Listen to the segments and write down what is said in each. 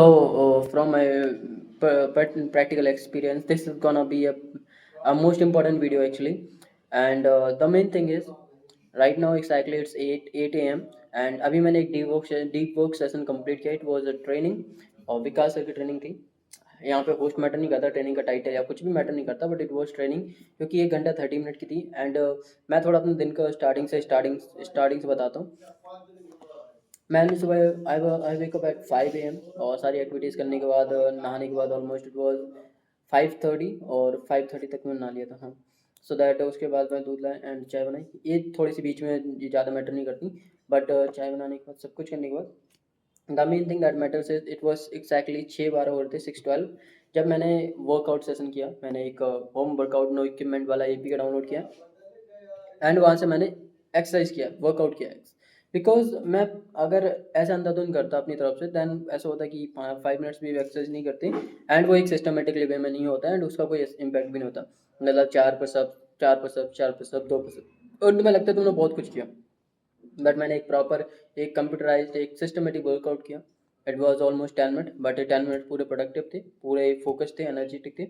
So, from my practical experience, this is gonna be a most important video actually. And the main thing is, right now exactly it's 8 a.m. and अभी मैंने एक deep work session complete किया. It was a training और विकास sir की training थी. यहाँ पे host matter नहीं करता, ट्रेनिंग का टाइटल या कुछ भी मैटर नहीं करता, बट इट वॉज ट्रेनिंग क्योंकि 1 घंटा 30 मिनट की थी. एंड मैं थोड़ा अपने दिन का स्टार्टिंग से बताता हूँ. मैंने सुबह आई वेक अप एट 5 a.m. और सारी एक्टिविटीज़ करने के बाद नहाने के बाद ऑलमोस्ट इट वाज 5:30 और 5:30 तक मैं नहा लिया था. हाँ, सो दैट उसके बाद मैं दूध लाया एंड चाय बनाई. ये थोड़ी सी बीच में ये ज़्यादा मैटर नहीं करती, बट चाय बनाने के बाद सब कुछ करने के बाद the main thing that matters is it was exactly 6:12 हो रहे थे, 6:12, जब मैंने वर्कआउट सेशन किया. मैंने एक होम वर्कआउट नो इक्विपमेंट वाला एपीके डाउनलोड किया एंड वहाँ से मैंने एक्सरसाइज किया, वर्कआउट किया. बिकॉज मैं अगर ऐसा अंधाधुन करता अपनी तरफ से, दैन ऐसा होता कि 5 मिनट्स भी एक्सरसाइज नहीं करते एंड वो एक सिस्टमेटिकली वे में नहीं होता एंड उसका कोई इम्पैक्ट भी नहीं होता. मतलब 4 पुशअप 2 पुशअप और तुम्हें लगता है तुमने बहुत कुछ किया, बट मैंने एक प्रॉपर एक कंप्यूटराइज्ड एक सिस्टमेटिक वर्कआउट किया. It was almost 10 minute, but 10 minute पूरे प्रोडक्टिव थे, पूरे फोकस थे, एनर्जेटिक थे.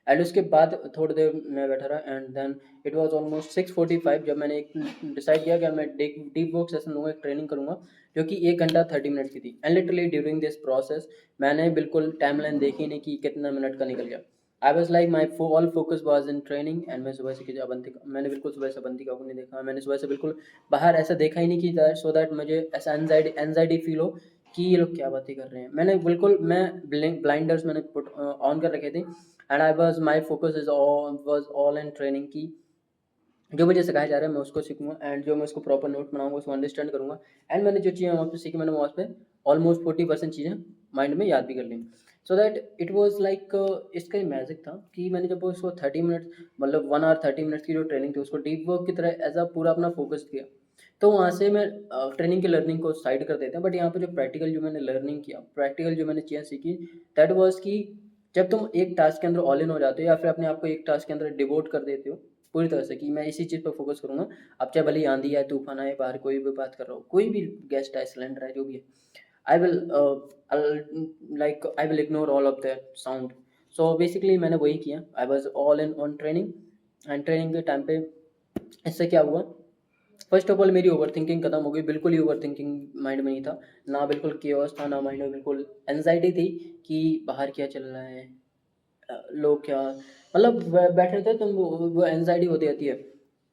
एंड उसके बाद थोड़ी देर मैं बैठा रहा and then it was almost 6:45 जब मैंने एक डिसाइड किया कि मैं डीप वर्क सेशन लूँगा, एक ट्रेनिंग करूँगा जो कि 1 घंटा 30 मिनट की थी. And literally during this process मैंने बिल्कुल टाइमलाइन देखी नहीं कि कितना मिनट का निकल गया. I was like my all focus was in training and मैं सुबह से किसी अवंतिका, मैंने बिल्कुल सुबह से अवंतिका को नहीं देखा. मैंने सुबह से बिल्कुल बाहर ऐसा देखा ही नहीं कि सो दैट मुझे ऐसा एनजाइटी फील हो कि ये लोग क्या बातें कर रहे हैं. मैंने बिल्कुल मैं ब्लाइंडर्स मैंने पुट ऑन कर रखे थे and I was my focus is was all in training की जो मुझे सिखाया जा रहा है मैं उसको सीखूंगा एंड जो मैं उसको प्रॉपर नोट बनाऊंगा उसको अंडरस्टैंड करूंगा. एंड मैंने जो चीज़ें वहाँ पे सीखी मैंने वहाँ पे ऑलमोस्ट 40% चीज़ें माइंड में याद भी कर ली. So that it was like इसका ही मैजिक था कि मैंने जब उसको 30 मिनट मतलब 1 आवर 30 मिनट्स की जो ट्रेनिंग थी उसको डीप वर्क की तरह एज अ पूरा अपना फोकस किया. तो वहाँ से मैं ट्रेनिंग की लर्निंग को साइड कर देते हैं, बट यहाँ पे जो प्रैक्टिकल जो मैंने लर्निंग किया, प्रैक्टिकल जो मैंने चीज़ें सीखी, दैट वाज कि जब तुम एक टास्क के अंदर ऑल इन हो जाते हो या फिर अपने आप को एक टास्क के अंदर डिवोट कर देते हो पूरी तरह से कि मैं इसी चीज़ पर फोकस करूँगा. अब चाहे भले ही आंधी आए, तूफान आए, बाहर कोई भी बात कर रहा हो, कोई भी गेस्ट है, सिलेंडर है, जो भी है, I will I will ignore all of that sound. So basically मैंने वही किया. I was all in on training and training के टाइम पे इससे क्या हुआ, फर्स्ट ऑफ ऑल मेरी ओवर थिंकिंग खत्म हो गई. बिल्कुल ही ओवर थिंकिंग माइंड में नहीं था, ना बिल्कुल केओस था, ना माइंड में बिल्कुल एनजाइटी थी कि बाहर क्या चल रहा है, लोग क्या मतलब बैठे थे तो वो एनजाइटी होती रहती है.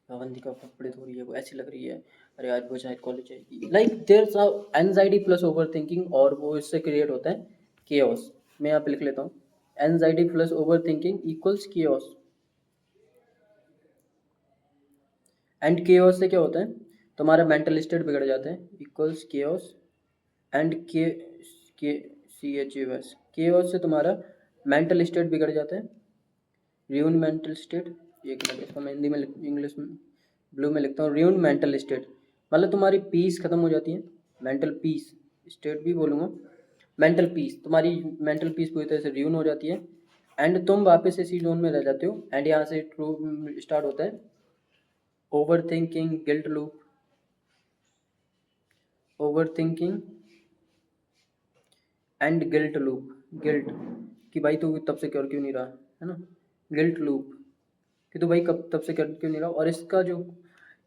बंदी का कपड़े धो रही है, वो ऐसी लग रही है, अरे आज वो शायद कॉलेज जाएगी, like there anxiety plus overthinking और वो इससे क्रिएट होता है केओस. मैं यहाँ पे लिख लेता हूँ, anxiety plus over thinking equals chaos. And chaos से क्या होता है, तुम्हारा मेंटल स्टेट बिगड़ जाता है, इक्वल्स केओस. एंड के CHUS केओस से तुम्हारा मेंटल स्टेट बिगड़ जाता है, रियून मेंटल स्टेट. एक मिनट इसको मैं हिंदी में इंग्लिश में ब्लू में लिखता हूँ. रियून मेंटल स्टेट मतलब तुम्हारी पीस खत्म हो जाती है, मेंटल पीस, स्टेट भी बोलूँगा, मेंटल पीस, तुम्हारी मेंटल पीस पूरी तरह से रियून हो जाती है एंड तुम वापस इसी जोन में रह जाते हो. एंड यहाँ से ट्रू स्टार्ट होता है over thinking, guilt loop, over thinking and guilt loop. Guilt कि भाई तू तब से कर क्यों नहीं रहा है ना, गिल्ट लूप कि तू भाई कब तब से कर क्यों नहीं रहा. और इसका जो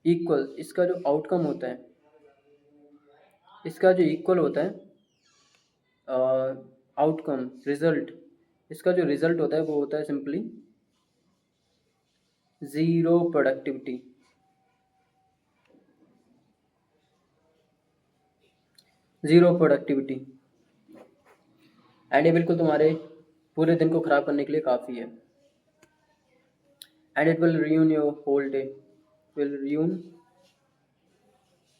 इक्वल, इसका जो आउटकम होता है, इसका जो इक्वल होता है आउटकम रिजल्ट, इसका जो रिजल्ट होता है वो होता है simply zero productivity. Zero productivity and ये बिल्कुल तुम्हारे पूरे दिन को ख़राब करने के लिए काफ़ी है. And it will ruin your whole day, will ruin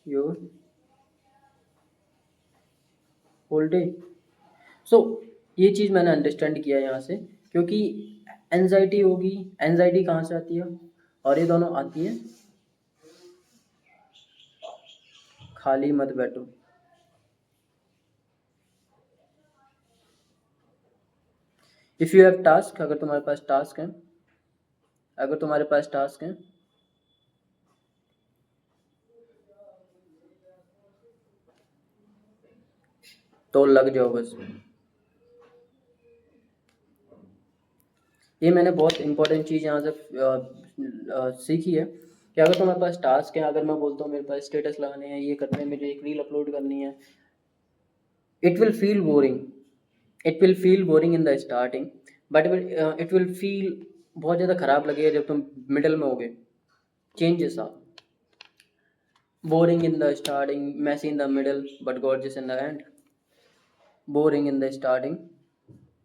your whole day. सो ये चीज़ मैंने अंडरस्टैंड किया यहाँ से, क्योंकि एनजाइटी होगी, एनजाइटी कहाँ से आती है, और ये दोनों आती है खाली मत बैठो. इफ़ यू हैव टास्क, अगर तुम्हारे पास टास्क है, अगर तुम्हारे पास टास्क है तो लग जाओ बस. ये मैंने बहुत इंपॉर्टेंट चीज़ यहाँ से सीखी है कि अगर तुम्हारे पास टास्क है, अगर मैं बोलता हूँ मेरे पास स्टेटस लगाने हैं, ये करने हैं, मुझे एक रील अपलोड करनी है, it will feel boring. It will feel boring in the starting, but it will feel बहुत ज़्यादा ख़राब लगेगा जब तुम मिडल में होगे. Changes are boring in the starting, messy in the middle, but gorgeous in the end. Boring in the starting,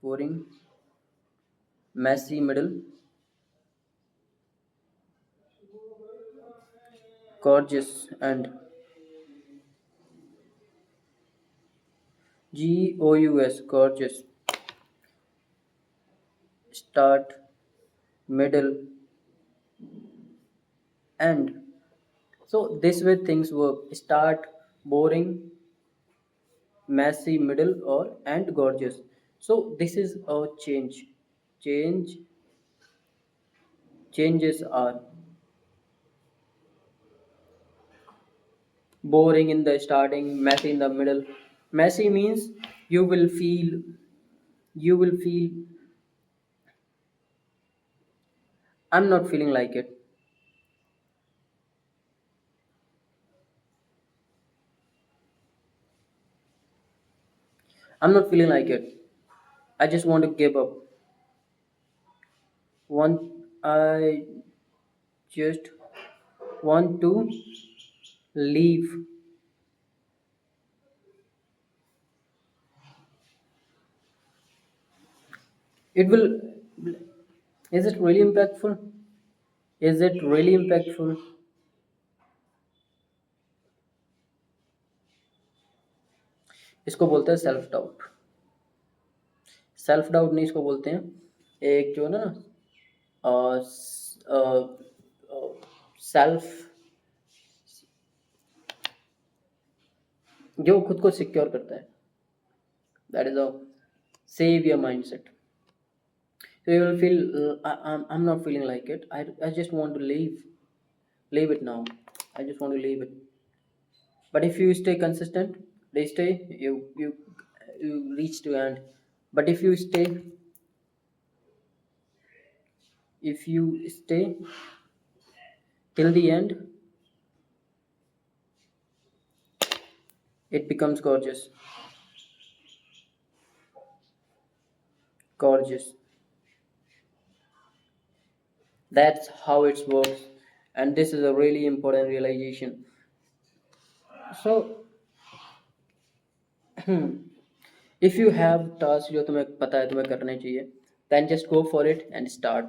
boring, messy middle, gorgeous end. G-O-U-S, gorgeous. Start, middle, end. So this way things work. Start, boring, messy, middle, or and gorgeous. So this is a change. Change changes are boring in the starting, messy in the middle. Messy means you will feel you will feel I'm not feeling like it. I'm not feeling like it. I just want to give up. Want I just want to leave. It will is it really impactful? Is it really impactful? इसको बोलते हैं self doubt. Self doubt नहीं, इसको बोलते हैं एक जो है ना सेल्फ, जो खुद को सिक्योर करता है. That is a save your mindset. So you will feel I'm not feeling like it. I just want to leave it now. I just want to leave it. But if you stay consistent, they stay. You reach to end. But if you stay till the end, it becomes gorgeous. Gorgeous. That's how it works. And this is a really important realization. So if you have tasks जो तुम्हें पता है तुम्हें करने चाहिए, then just go for it and start.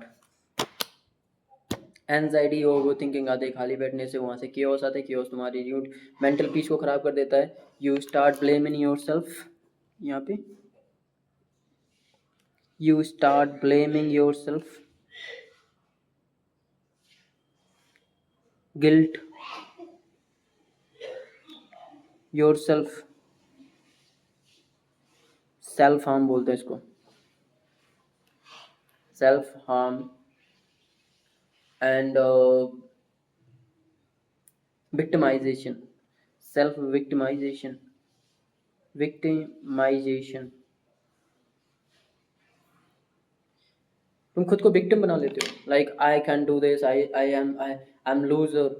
Anxiety over thinking आते हैं खाली बैठने से, वहाँ से केओस आते हैं. केओस तुम्हारी मेंटल पीस को ख़राब कर देता है. You start blaming yourself. यहाँ पे you start blaming yourself. Guilt yourself. Self harm बोलते हैं इसको. Self harm and victimization. Self victimization. Victimization. तुम खुद को विक्टिम बना लेते हो. Like I can do this, I am loser.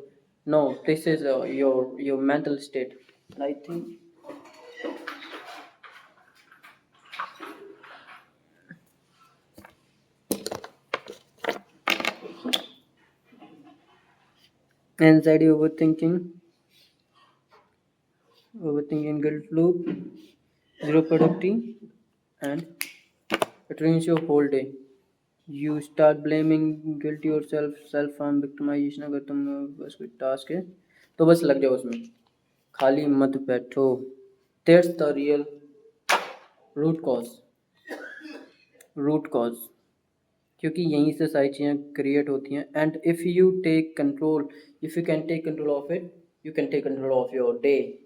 No, this is your mental state. I think anxiety, overthinking, guilt loop, zero productivity, and it ruins your whole day. You start blaming, guilt yourself, self harm, victimization. अगर तुम बस कोई task है तो बस लग जाओ उसमें, खाली मत बैठो. That's the real root cause. Root cause. क्योंकि यहीं से सारी चीज़ें क्रिएट होती हैं. And if you take control, if you can take control of it, you can take control of your day.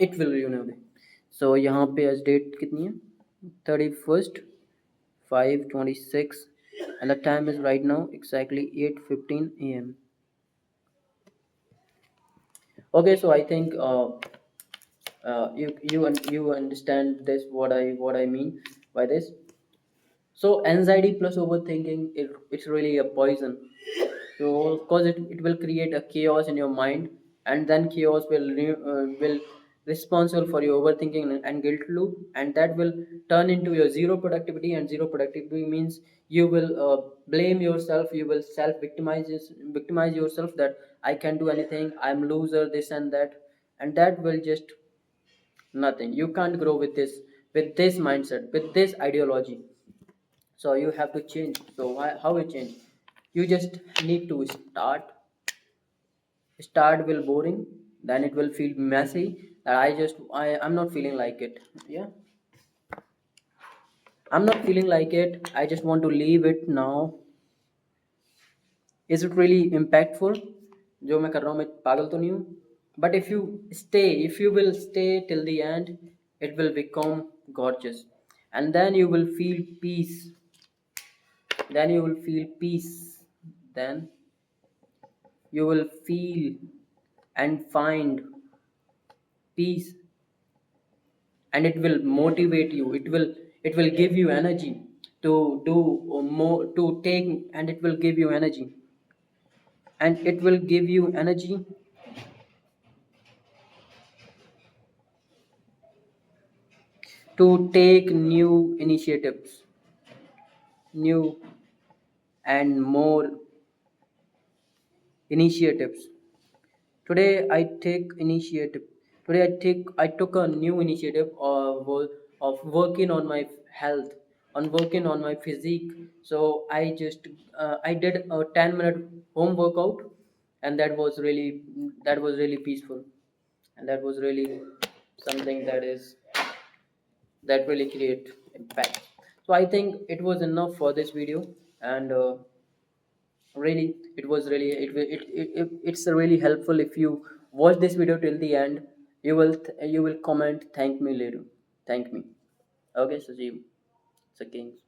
It will you know day. सो यहाँ पे आज डेट कितनी है? 31/5/26 and the time is right now exactly 8:15 a.m. Okay, so I think you understand this, what I mean by this. So anxiety plus overthinking, it's really a poison. So because it will create a chaos in your mind, and then chaos will responsible for your overthinking and guilt loop, and that will turn into your zero productivity. And zero productivity means you will blame yourself, you will self victimize yourself that I can't do anything, I'm loser, this and that. And that will just nothing. You can't grow with this mindset, with this ideology. So you have to change. So how you change? You just need to start will boring, then it will feel messy, that I'm not feeling like it. Yeah, I'm not feeling like it, I just want to leave it now. Is it really impactful जो मैं कर रहा हूँ, मैं पागल तो नहीं हूँ? But if you will stay till the end, it will become gorgeous. And then you will feel peace. Then you will feel peace. Then you will feel and find peace, and it will motivate you. It will give you energy to do more, to take, and it will give you energy, and it will give you energy to take new initiatives, new and more initiatives. Today I take initiative. Today I took a new initiative of working on my health, on working on my physique. So I did a 10-minute home workout, and that was really peaceful, and that was really something that really create impact. So I think it was enough for this video, and really it was really it's really helpful if you watch this video till the end. You will comment thank me later. Thank me. Okay, so see you. It's a king.